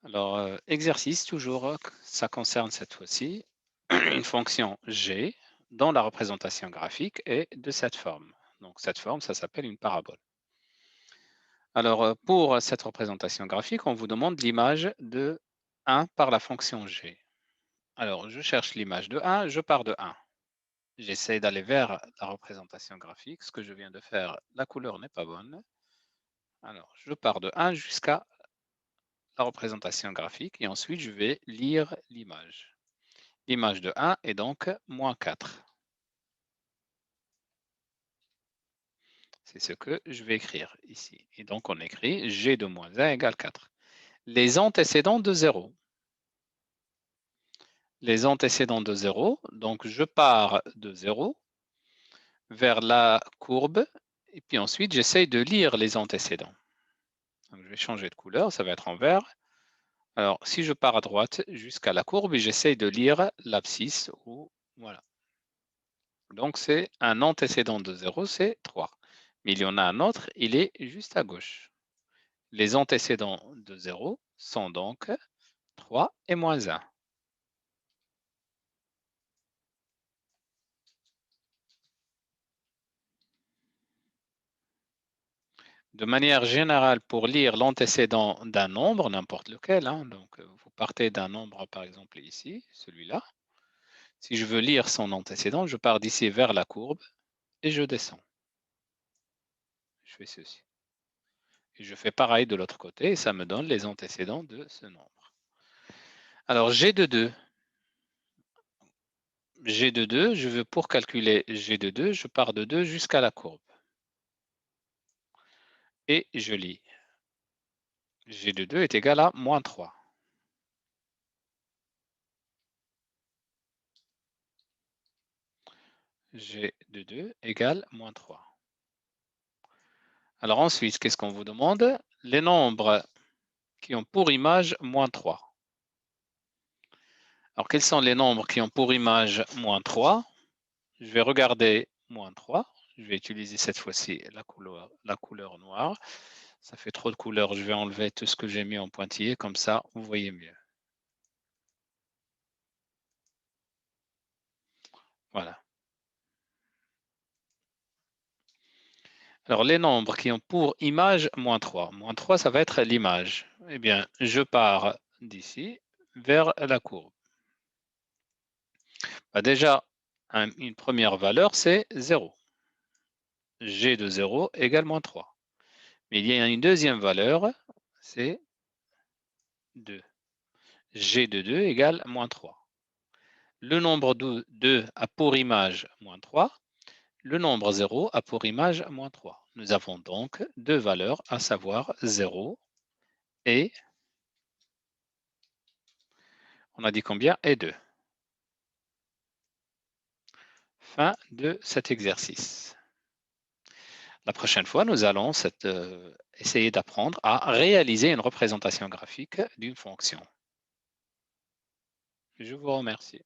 Alors, exercice toujours, ça concerne cette fois-ci une fonction g dont la représentation graphique est de cette forme. Donc cette forme, ça s'appelle une parabole. Alors, pour cette représentation graphique, on vous demande l'image de 1 par la fonction g. Alors, je cherche l'image de 1, je pars de 1. J'essaie d'aller vers la représentation graphique. Ce que je viens de faire, la couleur n'est pas bonne. Alors, je pars de 1 jusqu'à la représentation graphique et ensuite je vais lire l'image. L'image de 1 est donc moins 4. C'est ce que je vais écrire ici. Et donc on écrit g de moins 1 égale 4. Les antécédents de 0. Les antécédents de 0, donc je pars de 0 vers la courbe et puis ensuite j'essaye de lire les antécédents. Donc, je vais changer de couleur, ça va être en vert. Alors si je pars à droite jusqu'à la courbe et j'essaye de lire l'abscisse, ou voilà. Donc c'est un antécédent de 0, c'est 3. Mais il y en a un autre, il est juste à gauche. Les antécédents de 0 sont donc 3 et moins 1. De manière générale, pour lire l'antécédent d'un nombre, n'importe lequel, hein, donc vous partez d'un nombre, par exemple ici, celui-là. Si je veux lire son antécédent, je pars d'ici vers la courbe et je descends. Je fais ceci. Et je fais pareil de l'autre côté et ça me donne les antécédents de ce nombre. Alors, G de 2. G de 2, je veux pour calculer G de 2, je pars de 2 jusqu'à la courbe. Et je lis. G de 2 est égal à moins 3. G de 2 égale moins 3. Alors ensuite, qu'est-ce qu'on vous demande? Les nombres qui ont pour image moins 3. Alors quels sont les nombres qui ont pour image moins 3? Je vais regarder moins 3. Je vais utiliser cette fois-ci la couleur noire. Ça fait trop de couleurs. Je vais enlever tout ce que j'ai mis en pointillé. Comme ça, vous voyez mieux. Voilà. Alors les nombres qui ont pour image moins 3. Moins 3, ça va être l'image. Eh bien, je pars d'ici vers la courbe. Bah, déjà, une première valeur, c'est 0. G de 0 égale moins 3. Mais il y a une deuxième valeur, c'est 2. G de 2 égale moins 3. Le nombre 2 a pour image moins 3. Le nombre 0 a pour image moins 3. Nous avons donc deux valeurs, à savoir 0 et, on a dit combien? Et 2. Fin de cet exercice. La prochaine fois, nous allons essayer d'apprendre à réaliser une représentation graphique d'une fonction. Je vous remercie.